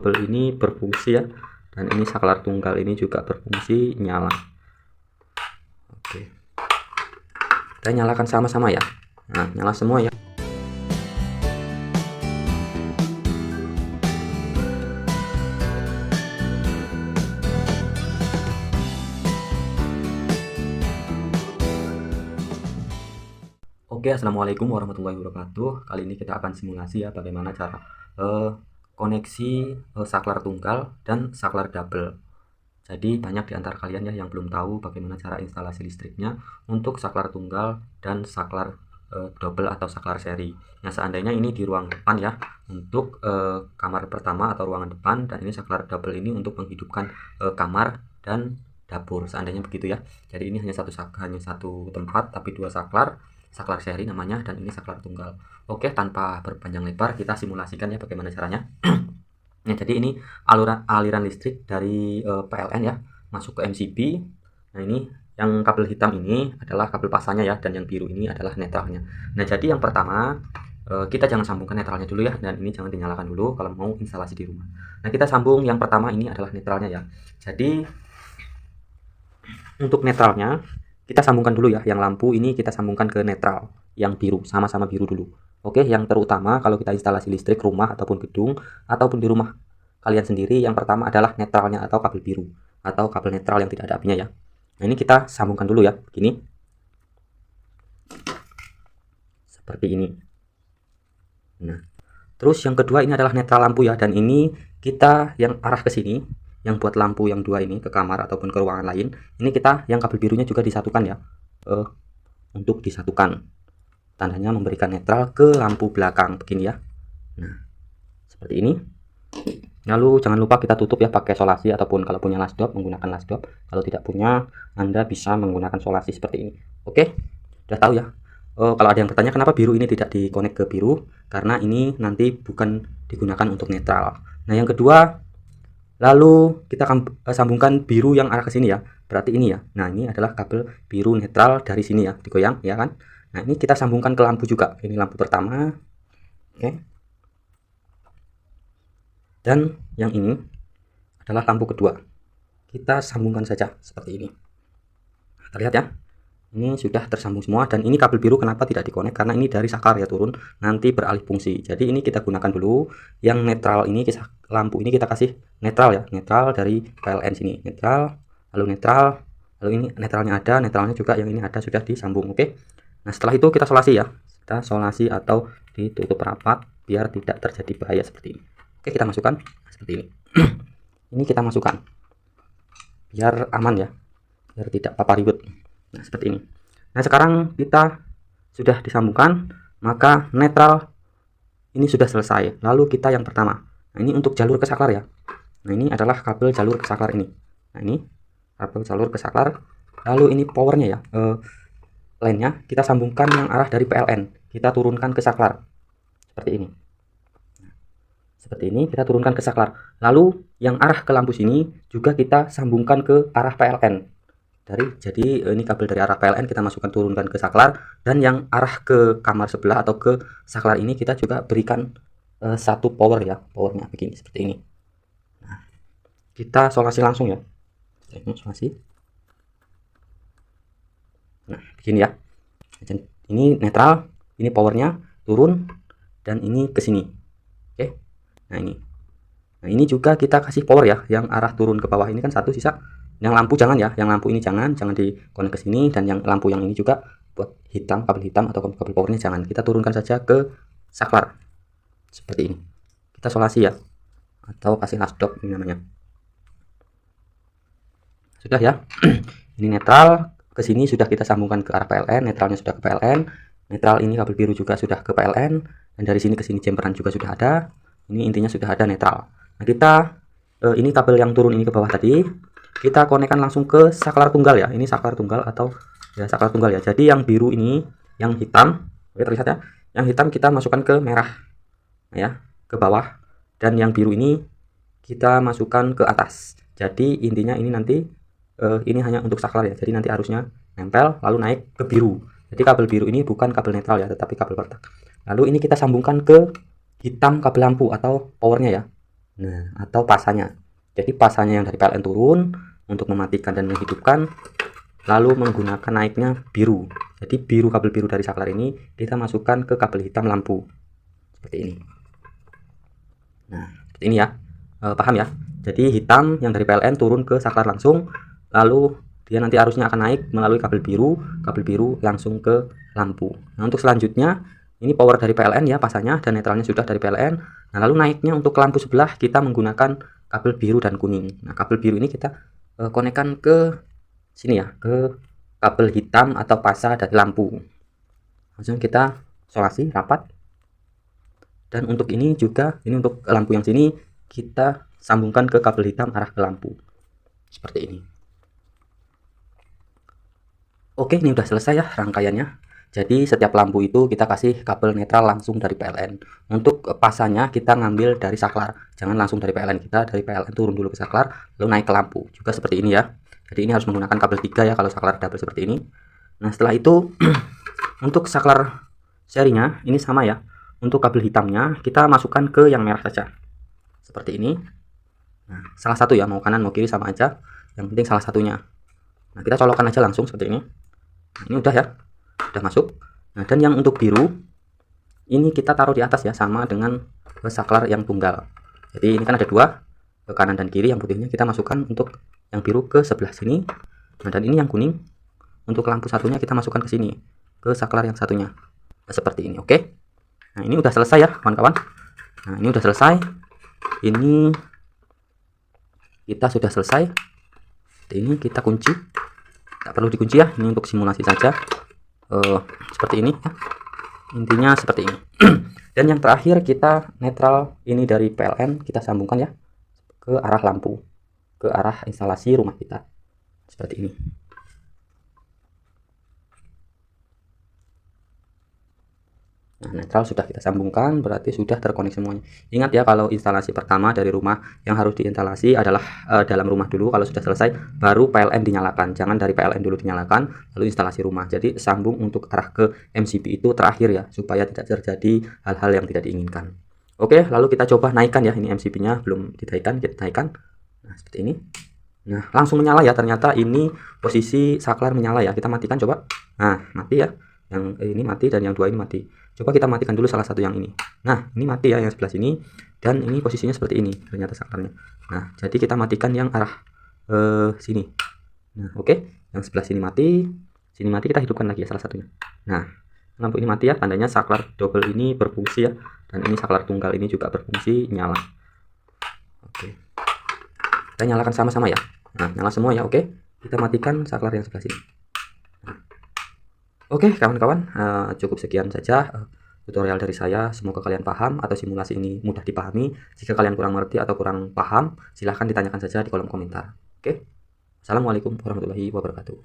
kabel ini berfungsi ya, dan ini saklar tunggal ini juga berfungsi nyala. Oke, kita nyalakan sama-sama ya. Nah, nyala semua ya. Oke, assalamualaikum warahmatullahi wabarakatuh. Kali ini kita akan simulasi ya bagaimana cara koneksi saklar tunggal dan saklar double. Jadi banyak di antara kalian ya yang belum tahu bagaimana cara instalasi listriknya untuk saklar tunggal dan saklar double atau saklar seri. Nah, seandainya ini di ruang depan ya, untuk kamar pertama atau ruangan depan, dan ini saklar double ini untuk menghidupkan kamar dan dapur. Seandainya begitu ya. Jadi ini hanya satu tempat tapi dua saklar seri namanya, dan ini saklar tunggal. Oke, tanpa berpanjang lebar kita simulasikan ya bagaimana caranya. Nah, jadi ini aliran listrik dari PLN ya, masuk ke MCB. Nah, ini yang kabel hitam ini adalah kabel pasangnya ya, dan yang biru ini adalah netralnya. Nah, jadi yang pertama kita jangan sambungkan netralnya dulu ya, dan ini jangan dinyalakan dulu kalau mau instalasi di rumah. Nah, kita sambung yang pertama ini adalah netralnya ya. Jadi untuk netralnya kita sambungkan dulu ya, yang lampu ini kita sambungkan ke netral yang biru, sama-sama biru dulu. Oke, yang terutama kalau kita instalasi listrik rumah ataupun gedung ataupun di rumah kalian sendiri, yang pertama adalah netralnya atau kabel biru atau kabel netral yang tidak ada apinya ya. Nah, ini kita sambungkan dulu ya, begini. Seperti ini. Nah, terus yang kedua ini adalah netral lampu ya, dan ini kita yang arah ke sini, yang buat lampu yang dua ini ke kamar ataupun ke ruangan lain, ini kita yang kabel birunya juga disatukan ya, untuk disatukan, tandanya memberikan netral ke lampu belakang begini ya. Nah, seperti ini. Lalu jangan lupa kita tutup ya pakai solasi, ataupun kalau punya lasdop menggunakan lasdop, kalau tidak punya Anda bisa menggunakan solasi seperti ini. Oke, udah tahu ya. Kalau ada yang bertanya kenapa biru ini tidak dikonek ke biru, karena ini nanti bukan digunakan untuk netral. Nah, yang kedua, lalu kita akan sambungkan biru yang arah ke sini ya, berarti ini ya. Nah, ini adalah kabel biru netral dari sini ya, digoyang ya kan. Nah, ini kita sambungkan ke lampu juga, ini lampu pertama. Oke, dan yang ini adalah lampu kedua, kita sambungkan saja seperti ini. Terlihat ya, ini sudah tersambung semua. Dan ini kabel biru kenapa tidak dikonek, karena ini dari saklar ya turun, nanti beralih fungsi. Jadi ini kita gunakan dulu yang netral ini, lampu ini kita kasih netral ya, netral dari PLN sini, netral, lalu netral, lalu ini netralnya ada, netralnya juga yang ini ada, sudah disambung. Oke, nah setelah itu kita solasi ya, kita solasi atau ditutup rapat biar tidak terjadi bahaya seperti ini. Oke, kita masukkan seperti ini. Ini kita masukkan biar aman ya, biar tidak apa-apa ribet. Nah, seperti ini. Nah, sekarang kita sudah disambungkan, maka netral ini sudah selesai. Lalu kita yang pertama. Nah, ini untuk jalur ke saklar ya. Nah, ini adalah kabel jalur ke saklar ini. Nah, ini kabel jalur ke saklar. Lalu ini powernya ya. Lainnya kita sambungkan yang arah dari PLN. Kita turunkan ke saklar. Seperti ini. Seperti ini kita turunkan ke saklar. Lalu yang arah ke lampu sini juga kita sambungkan ke arah PLN. Jadi ini kabel dari arah PLN kita masukkan, turunkan ke saklar, dan yang arah ke kamar sebelah atau ke saklar ini kita juga berikan satu power ya, powernya begini seperti ini. Nah, kita solasi langsung ya, solasi. Nah, begini ya. Ini netral, ini powernya turun, dan ini ke sini. Oke. Nah, ini juga kita kasih power ya, yang arah turun ke bawah ini kan satu sisa. Yang lampu jangan ya, yang lampu ini jangan dikonek ke sini, dan yang lampu yang ini juga buat hitam, kabel hitam atau kabel powernya jangan, kita turunkan saja ke saklar seperti ini. Kita solasi ya, atau kasih lasdop ini namanya. Sudah ya. Ini netral ke sini sudah kita sambungkan ke arah PLN, netralnya sudah ke PLN, netral ini kabel biru juga sudah ke PLN, dan dari sini ke sini jemperan juga sudah ada. Ini intinya sudah ada netral. Nah, kita ini kabel yang turun ini ke bawah tadi kita konekkan langsung ke saklar tunggal ya. Ini saklar tunggal atau ya saklar tunggal ya. Jadi yang biru ini, yang hitam, oke terlihat ya. Yang hitam kita masukkan ke merah ya, ke bawah, dan yang biru ini kita masukkan ke atas. Jadi intinya ini nanti ini hanya untuk saklar ya. Jadi nanti arusnya nempel lalu naik ke biru. Jadi kabel biru ini bukan kabel netral ya, tetapi kabel pertak. Lalu ini kita sambungkan ke hitam kabel lampu atau powernya ya. Nah, atau pasanya. Jadi pasanya yang dari PLN turun untuk mematikan dan menghidupkan, lalu menggunakan naiknya biru. Jadi biru, kabel biru dari saklar ini kita masukkan ke kabel hitam lampu seperti ini. Nah, seperti ini ya. Paham ya? Jadi hitam yang dari PLN turun ke saklar langsung, lalu dia nanti arusnya akan naik melalui kabel biru langsung ke lampu. Nah, untuk selanjutnya ini power dari PLN ya, pasanya dan netralnya sudah dari PLN. Nah, lalu naiknya untuk lampu sebelah kita menggunakan kabel biru dan kuning. Nah, kabel biru ini kita konekkan ke sini ya, ke kabel hitam atau pasa dari lampu. Langsung kita isolasi rapat. Dan untuk ini juga, ini untuk lampu yang sini kita sambungkan ke kabel hitam arah ke lampu seperti ini. Oke, ini udah selesai ya rangkaiannya. Jadi setiap lampu itu kita kasih kabel netral langsung dari PLN. Untuk pasanya kita ngambil dari saklar, jangan langsung dari PLN. Kita dari PLN turun dulu ke saklar, lalu naik ke lampu. Juga seperti ini ya. Jadi ini harus menggunakan kabel 3 ya kalau saklar double seperti ini. Nah, setelah itu untuk saklar serinya ini sama ya. Untuk kabel hitamnya kita masukkan ke yang merah saja. Seperti ini. Nah, salah satu ya, mau kanan mau kiri sama aja. Yang penting salah satunya. Nah, kita colokkan aja langsung seperti ini. Nah, ini udah ya. Udah masuk. Nah, dan yang untuk biru ini kita taruh di atas ya, sama dengan saklar yang tunggal. Jadi ini kan ada dua, ke kanan dan kiri. Yang putihnya kita masukkan untuk yang biru ke sebelah sini. Nah, dan ini yang kuning untuk lampu satunya kita masukkan ke sini, ke saklar yang satunya. Nah, seperti ini. Oke. Nah, ini udah selesai ya kawan-kawan. Nah, ini udah selesai. Ini kita sudah selesai. Ini kita kunci. Tidak perlu dikunci ya, ini untuk simulasi saja. Seperti ini ya. Intinya seperti ini. Dan yang terakhir kita netral ini dari PLN kita sambungkan ya ke arah lampu, ke arah instalasi rumah kita seperti ini. Nah, netral sudah kita sambungkan, berarti sudah terkonek semuanya. Ingat ya, kalau instalasi pertama dari rumah yang harus diinstalasi adalah dalam rumah dulu. Kalau sudah selesai baru PLN dinyalakan, jangan dari PLN dulu dinyalakan lalu instalasi rumah. Jadi sambung untuk arah ke MCB itu terakhir ya, supaya tidak terjadi hal-hal yang tidak diinginkan. Oke, lalu kita coba naikkan ya, ini MCB nya belum dinaikkan, kita naikkan. Nah, seperti ini. Nah, langsung menyala ya, ternyata ini posisi saklar menyala ya. Kita matikan coba. Nah, mati ya, yang ini mati dan yang dua ini mati. Coba kita matikan dulu salah satu yang ini. Nah, ini mati ya, yang sebelah sini. Dan ini posisinya seperti ini ternyata saklarnya. Nah, jadi kita matikan yang arah sini. Nah, oke. Yang sebelah sini mati kita hidupkan lagi ya salah satunya. Nah, lampu ini mati ya, tandanya saklar double ini berfungsi ya. Dan ini saklar tunggal ini juga berfungsi nyala. Oke. Kita nyalakan sama-sama ya. Nah, nyala semua ya, oke. Kita matikan saklar yang sebelah sini. Oke kawan-kawan, cukup sekian saja tutorial dari saya. Semoga kalian paham atau simulasi ini mudah dipahami. Jika kalian kurang mengerti atau kurang paham, silahkan ditanyakan saja di kolom komentar. Oke, assalamualaikum warahmatullahi wabarakatuh.